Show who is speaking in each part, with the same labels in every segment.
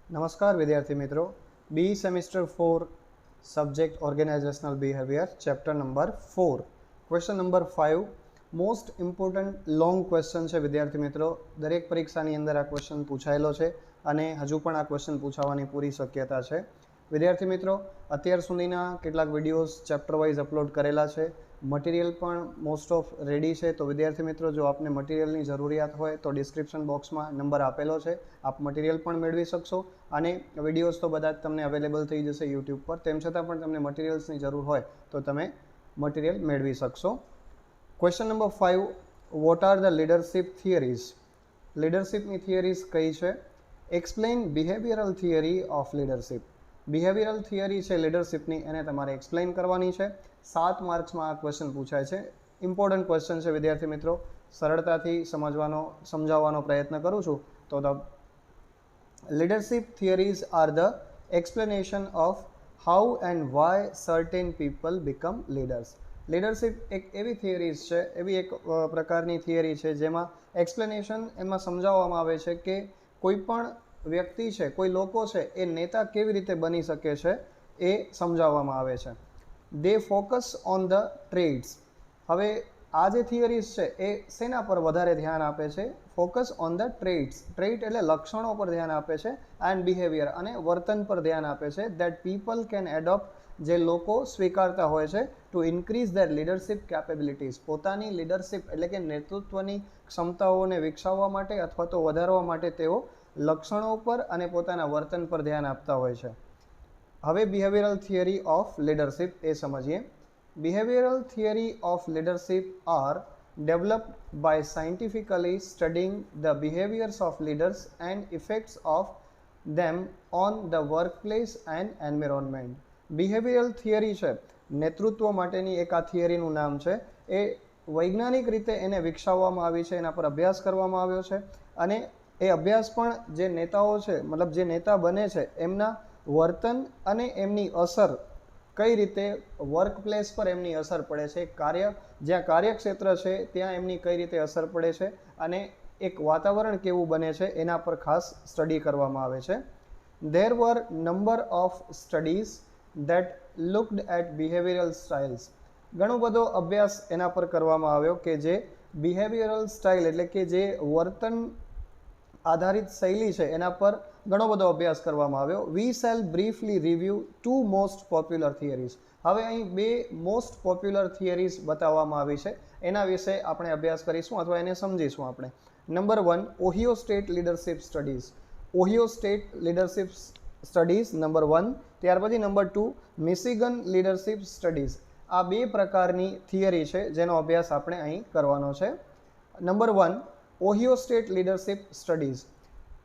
Speaker 1: नमस्कार विद्यार्थी मित्रों, B semester 4 subject organisational behaviour chapter number 4 question number 5 most important long question है। विद्यार्थी मित्रों, दरेक परीक्षाની અંદર આ ક્વેશ્ચન પૂછાયેલો છે અને હજુ પણ આ ક્વેશ્ચન પૂછાવાની પૂરી શક્યતા છે। વિદ્યાર્થી મિત્રો, અત્યાર સુધીના કેટલાક વિડીયોઝ ચેપ્ટર વાઇઝ અપલોડ કરેલા છે, મટીરિયલ પણ મોસ્ટ ઓફ રેડી છે। તો વિદ્યાર્થી મિત્રો, જો આપને મટીરિયલની જરૂરિયાત હોય તો ડિસ્ક્રિપ્શન બોક્સમાં નંબર આપેલો છે, આપ મટીરિયલ પણ મેળવી શકશો અને વિડીયોઝ તો બધા જ તમને અવેલેબલ થઈ જશે યુટ્યુબ પર। તેમ છતાં પણ તમને મટીરિયલ્સની જરૂર હોય તો તમે મટીરિયલ મેળવી શકશો। Question number 5, what are the leadership theories? લીડરશિપની થિયરીઝ કઈ છે? Explain behavioural theory of leadership. Behavioural theory છે લીડરશિપની, એને તમારે એક્સપ્લેન કરવાની છે। 7 માર્ક્સમાં આ ક્વેશ્ચન પૂછાય છે। ઇમ્પોર્ટન્ટ ક્વેશ્ચન છે વિદ્યાર્થી મિત્રો, સરળતાથી સમજાવવાનો પ્રયત્ન કરું છું। તો the leadership theories are the explanation of how and why certain people become leaders. Leadership એક એવી થિયરીઝ છે, એવી એક પ્રકારની થિયરી છે જેમાં એક્સપ્લેનેશન એમાં સમજાવવામાં આવે છે કે કોઈ પણ વ્યક્તિ છે, કોઈ લોકો છે, એ નેતા કેવી રીતે બની શકે છે એ સમજાવવામાં આવે છે। દે ફોકસ ઓન ધ ટ્રેડ્સ। હવે આ જે થિયરીઝ છે એ શેના પર વધારે ધ્યાન આપે છે? Focus on the trades. Trade એટલે લક્ષણો પર ધ્યાન આપે છે, એન્ડ બિહેવિયર અને વર્તન પર ધ્યાન આપે છે, દેટ પીપલ કેન એડોપ્ટ, જે લોકો સ્વીકારતા હોય છે, two increase there leadership capabilities, પોતાની લીડરશિપ એટલે કે નેતૃત્વની ક્ષમતાઓને વિકસાવવા માટે અથવા તો વધારવા માટે તેઓ લક્ષણો પર અને પોતાના વર્તન પર ધ્યાન આપતા હોય છે। હવે બિહેવિયરલ થિયરી ઓફ લીડરશિપ એ સમજીએ। Behavioral theory of leadership are developed by scientifically studying the behaviors of leaders and effects of them on the workplace and environment. Behavioral theory છે નેતૃત્વ માટેની એક આ થિયરીનું નામ છે, એ વૈજ્ઞાનિક રીતે એને વિકસાવવામાં આવી છે, એના પર અભ્યાસ કરવામાં આવ્યો છે અને એ અભ્યાસ પણ જે નેતાઓ છે, મતલબ જે નેતા બને છે એમના વર્તન અને એમની અસર, કઈ રીતે વર્ક પ્લેસ પર એમની અસર પડે છે, જ્યાં કાર્યક્ષેત્ર છે ત્યાં એમની કઈ રીતે અસર પડે છે અને એક વાતાવરણ કેવું બને છે એના પર ખાસ સ્ટડી કરવામાં આવે છે। There were number of studies that looked at behavioural styles. ઘણો બધો અભ્યાસ એના પર કરવામાં આવ્યો કે જે બિહેવિયરલ સ્ટાઇલ એટલે કે જે વર્તન આધારિત શૈલી છે એના પર ઘણો બધો અભ્યાસ કરવામાં આવ્યો। We shall briefly review 2 most popular theories. હવે અહીં 2 મોસ્ટ પોપ્યુલર થિયરીઝ બતાવવામાં આવી છે, એના વિશે આપણે અભ્યાસ કરીશું અથવા એને સમજીશું આપણે। Number 1, Ohio state leadership studies. Ohio state leadership studies number 1। ત્યાર પછી નંબર 2, મિશિગન લીડરશિપ સ્ટડીઝ। આ 2 પ્રકારની થિયરી છે જેનો અભ્યાસ આપણે અહીં કરવાનો છે। Number 1, Ohio state leadership studies,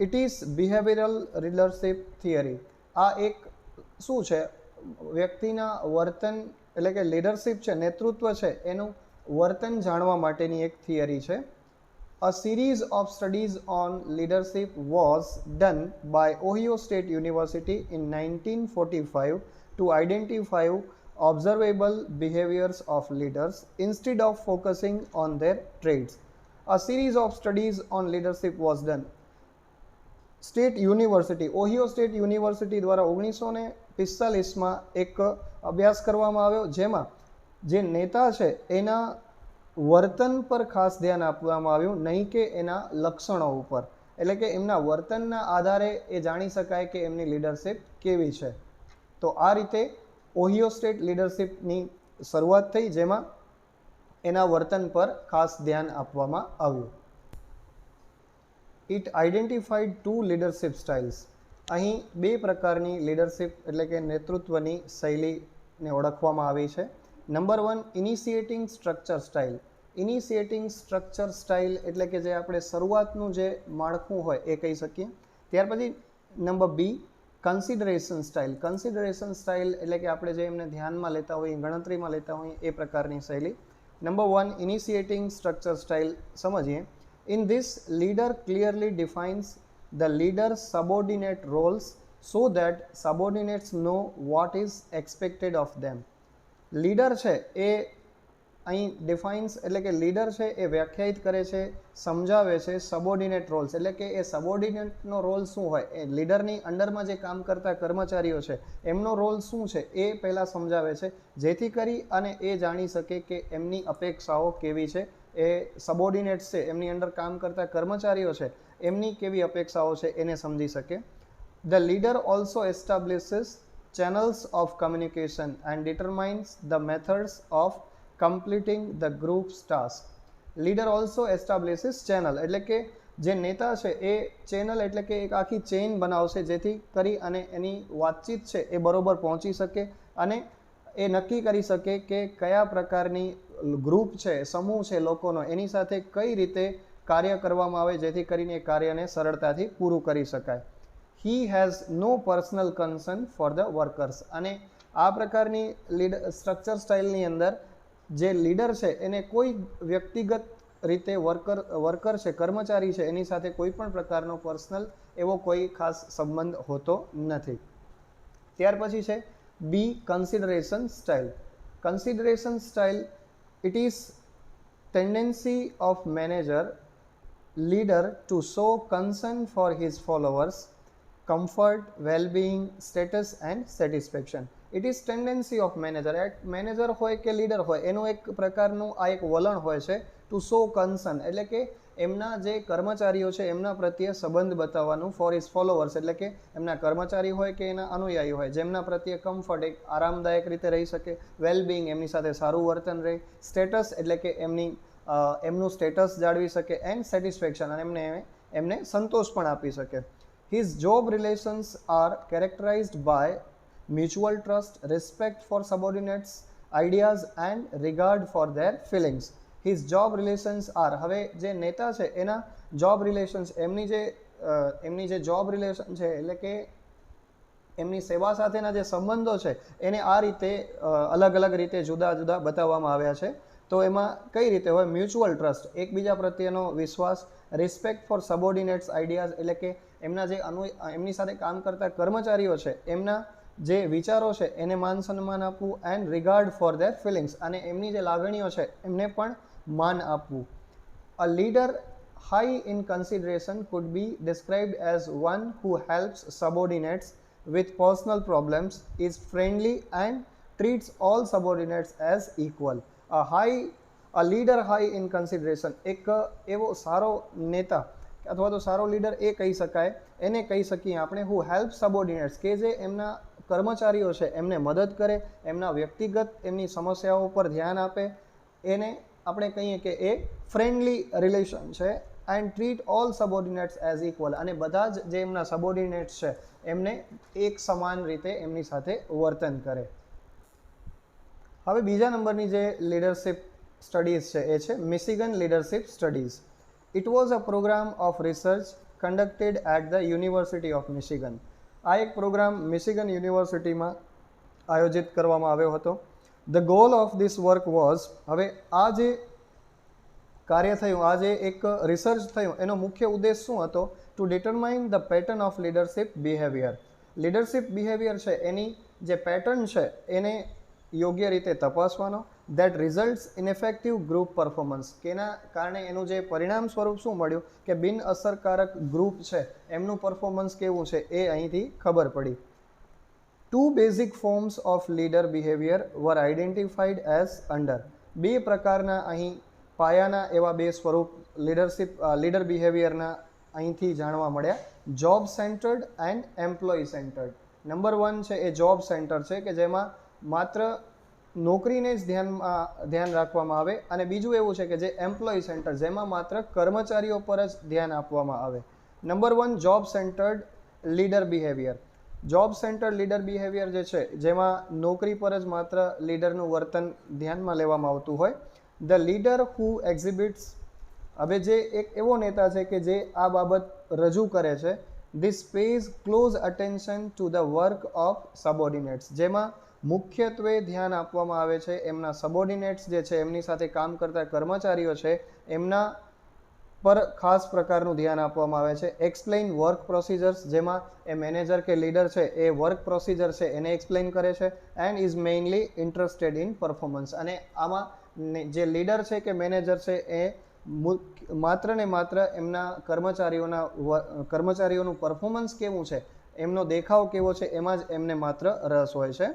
Speaker 1: it is behavioural leadership theory. આ એક શું છે? વ્યક્તિના વર્તન એટલે કે લીડરશિપ છે, નેતૃત્વ છે, એનું વર્તન જાણવા માટેની એક થિયરી છે। A series of studies on leadership was done by Ohio State University in 1945 to identify observable behaviors of leaders instead of focusing on their traits. A series of studies on leadership was done. State university, Ohio State university દ્વારા 1945માં એક અભ્યાસ કરવામાં આવ્યો જેમાં જે નેતા છે એના વર્તન પર ખાસ ધ્યાન આપવામાં આવ્યું, નહીં કે એના લક્ષણો ઉપર, એટલે કે એમના વર્તનના આધારે એ જાણી શકાય કે એમની લીડરશિપ કેવી છે। તો આ રીતે ઓહિયો સ્ટેટ લીડરશિપની શરૂઆત થઈ જેમાં એના વર્તન પર ખાસ ધ્યાન આપવામાં આવ્યું। It identified 2 leadership styles. અહીં 2 પ્રકારની લીડરશિપ એટલે કે નેતૃત્વની શૈલીને ઓળખવામાં આવી છે। Number 1, initiating structure style. Initiating structure style એટલે કે જે આપણે શરૂઆતનું જે માળખું હોય એ કહી શકીએ। ત્યાર પછી number B, consideration style. Consideration style એટલે કે આપણે જે એમને ધ્યાનમાં લેતા હોઈએ, ગણતરીમાં લેતા હોઈએ એ પ્રકારની શૈલી। નંબર 1, ઇનિશિએટિંગ સ્ટ્રક્ચર સ્ટાઇલ સમજીએ। In this, leader clearly defines the leader's subordinate roles so that subordinates know what is expected of them. Leader છે એ અહીં ડિફાઇન્સ એટલે કે લીડર છે એ વ્યાખ્યાયિત કરે છે, સમજાવે છે સબોર્ડિનેટ રોલ્સ, એટલે કે એ સબોર્ડિનેટનો રોલ શું હોય, એ લીડરની અંડરમાં જે કામ કરતા કર્મચારીઓ છે એમનો રોલ શું છે એ પહેલાં સમજાવે છે, જેથી કરી અને એ જાણી શકે કે એમની અપેક્ષાઓ કેવી છે, એ સબોર્ડિનેટ્સ છે એમની અંડર કામ કરતા કર્મચારીઓ છે એમની કેવી અપેક્ષાઓ છે એને સમજી શકે. The leader also establishes channels of communication and determines the methods of completing the group's task. Leader also establishes channel, એટલે કે જે નેતા છે એ ચેનલ એટલે કે એક આખી ચેઇન બનાવશે જેથી કરી અને એની વાતચીત છે એ બરોબર પહોંચી શકે અને એ નક્કી કરી શકે કે કયા પ્રકારની ગ્રુપ છે, સમૂહ છે લોકોનો, એની સાથે કઈ રીતે કાર્ય કરવામાં આવે જેથી કરીને એ કાર્યને સરળતાથી પૂરું કરી શકાય. He has no personal concern for the workers. અને આ પ્રકારની સ્ટ્રક્ચર સ્ટાઇલની અંદર જે લીડર છે એને કોઈ વ્યક્તિગત રીતે વર્કર છે, કર્મચારી છે એની સાથે કોઈ પણ પ્રકારનો પર્સનલ એવો કોઈ ખાસ સંબંધ હોતો નથી. ત્યાર પછી છે B consideration style. Consideration style it is tendency of manager leader to show concern for his followers, comfort, well-being, status and satisfaction. It is tendency of manager. Manager હોય કે લીડર હોય એનું એક પ્રકારનું આ એક વલણ હોય છે ટુ શો કન્સર્ન, એટલે કે એમના જે કર્મચારીઓ છે એમના પ્રત્યે સંબંધ બતાવવાનું, ફોર હિઝ ફોલોવર્સ એટલે કે એમના કર્મચારી હોય કે એના અનુયાયી હોય જેમના પ્રત્યે કમ્ફર્ટ, એક આરામદાયક રીતે રહી શકે, વેલબિંગ એમની સાથે સારું વર્તન રહે, સ્ટેટસ એટલે કે એમનું સ્ટેટસ જાળવી શકે, એન્ડ સેટિસ્ફેક્શન અને એમને સંતોષ પણ આપી શકે. His job relations are characterized by mutual trust, respect for subordinates, ideas and regard for their feelings. His job relations are, હવે જે નેતા છે એના જોબ રિલેશન્સ, એમની જે જોબ રિલેશન છે એટલે કે એમની સેવા સાથેના જે સંબંધો છે એને આ રીતે અલગ અલગ રીતે જુદા જુદા બતાવવામાં આવ્યા છે. તો એમાં કઈ રીતે હોય? મ્યુચ્યુઅલ ટ્રસ્ટ, એકબીજા પ્રત્યેનો વિશ્વાસ, રિસ્પેક્ટ ફોર સબોર્ડિનેટ્સ આઈડિયાઝ એટલે કે એમની સાથે કામ કરતા કર્મચારીઓ છે એમના જે વિચારો છે એને માન સન્માન આપવું, and regard for their feelings અને એમની જે લાગણીઓ છે એમને પણ માન આપવું. A leader high in consideration could be described as one who helps subordinates with personal problems, is friendly and treats all subordinates as equal. A leader high in consideration, એક એવો સારો નેતા અથવા તો સારો લીડર એ કહી શકાય, એને કહી શકીએ આપણે who helps subordinates, કે જે એમના કર્મચારીઓ છે એમને મદદ કરે, એમના વ્યક્તિગત એમની સમસ્યાઓ પર ધ્યાન આપે, એને આપણે કહીએ કે એ ફ્રેન્ડલી રિલેશન છે, and treat all subordinates as equal અને બધા જ જે એમના સબોર્ડિનેટ્સ છે એમને એક સમાન રીતે એમની સાથે વર્તન કરે. હવે બીજા નંબરની જે લીડરશિપ સ્ટડીઝ છે એ છે Michigan leadership studies. It was a programme of research conducted at the university of Michigan. આ એક પ્રોગ્રામ મિશિગન યુનિવર્સિટીમાં આયોજિત કરવામાં આવ્યો હતો. The goal of this work was, હવે આ જે કાર્ય થયું, આ જે એક રિસર્ચ થયું એનો મુખ્ય ઉદ્દેશ શું હતો? To determine the pattern of leadership behaviour. Leadership behaviour છે એની જે પેટર્ન છે એને યોગ્ય રીતે તપાસવાનો, that results in effective group performance, કે એના કારણે એનું જે પરિણામ સ્વરૂપ શું મળ્યું કે બિન અસરકારક ગ્રુપ છે એમનું પરફોર્મન્સ કેવું છે એ અહીંથી ખબર પડી. Two basic forms of leader behavior were identified as under. બે પ્રકારના અહીં પાયાના એવા બે સ્વરૂપ લીડર બિહેવિયરના અહીંથી જાણવા મળ્યા. Job centred and employee centred. Number 1 છે એ જોબ સેન્ટર છે કે જેમાં માત્ર નોકરીને જ ધ્યાન રાખવામાં આવે, અને બીજું એવું છે કે જે એમ્પ્લોય સેન્ટર જેમાં માત્ર કર્મચારીઓ પર જ ધ્યાન આપવામાં આવે. Number 1 job centred leader behaviour. Job centre leader behaviour જે છે જેમાં નોકરી પર જ માત્ર લીડરનું વર્તન ધ્યાનમાં લેવામાં આવતું હોય. ધ લીડર હુ એક્ઝિબિટ્સ, હવે જે એક એવો નેતા છે કે જે આ બાબત રજૂ કરે છે. This pays close attention to the work of subordinates, જેમાં મુખ્યત્વે ધ્યાન આપવામાં આવે છે એમના સબોર્ડિનેટ્સ જે છે એમની સાથે કામ કરતા કર્મચારીઓ છે એમના પર ખાસ પ્રકારનું ધ્યાન આપવામાં આવે છે. એક્સપ્લેઇન વર્ક પ્રોસિજર્સ, જેમાં એ મેનેજર કે લીડર છે એ વર્ક પ્રોસિજર છે એને એક્સપ્લેઇન કરે છે. And is mainly interested in performance, અને આમાં જે લીડર છે કે મેનેજર છે એ માત્ર ને માત્ર એમના કર્મચારીઓનું પરફોર્મન્સ કેવું છે, એમનો દેખાવ કેવો છે, એમાં જ એમને માત્ર રસ હોય છે.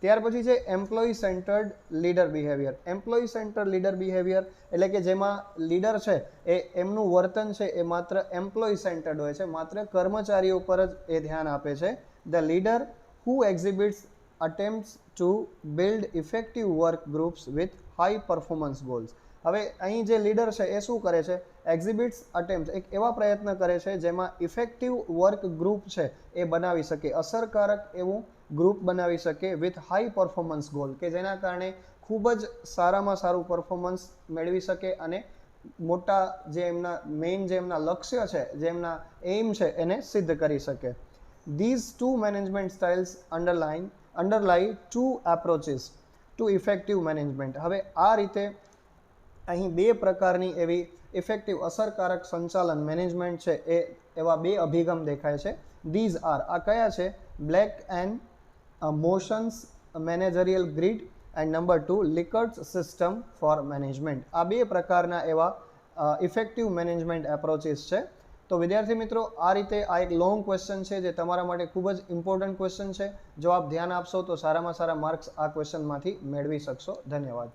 Speaker 1: ત્યાર પછી છે employee centred leader behaviour. Employee centred leader behaviour એટલે કે જેમાં લીડર છે એ એમનું વર્તન છે એ માત્ર એમ્પ્લોયી સેન્ટર્ડ હોય છે, માત્ર કર્મચારીઓ પર જ એ ધ્યાન આપે છે. The leader who exhibits attempts to build effective work groups with high performance goals. હવે અહીં જે લીડર છે એ શું કરે છે, એક્ઝિબિટ્સ અટેમ્પ્ટ, એક એવા પ્રયત્ન કરે છે જેમાં ઇફેક્ટિવ વર્ક ગ્રુપ છે એ બનાવી શકે, અસરકારક એવું ગ્રુપ બનાવી શકે વિથ હાઈ પરફોર્મન્સ ગોલ, કે જેના કારણે ખૂબ જ સારામાં સારું પરફોર્મન્સ મેળવી શકે અને મોટા જે એમના મેઇન જે એમના લક્ષ્ય છે, જે એમના એઇમ છે એને સિદ્ધ કરી શકે. These two management styles underlie two approaches to effective management. હવે આ રીતે અહીં બે પ્રકારની એવી ઇફેક્ટિવ અસરકારક સંચાલન મેનેજમેન્ટ છે એ એવા બે અભિગમ દેખાય છે. These are, આ કયા છે? Blake and Mouton's managerial grid and number 2 Likert's system for management. આ બે પ્રકારના એવા ઇફેક્ટિવ મેનેજમેન્ટ એપ્રોચીસ છે. તો વિદ્યાર્થી મિત્રો, આ રીતે આ એક લોંગ ક્વેશ્ચન છે જે તમારા માટે ખૂબ જ ઇમ્પોર્ટન્ટ ક્વેશ્ચન છે. જો આપ ધ્યાન આપશો તો સારામાં સારા માર્ક્સ આ ક્વેશ્ચનમાંથી મેળવી શકશો. ધન્યવાદ.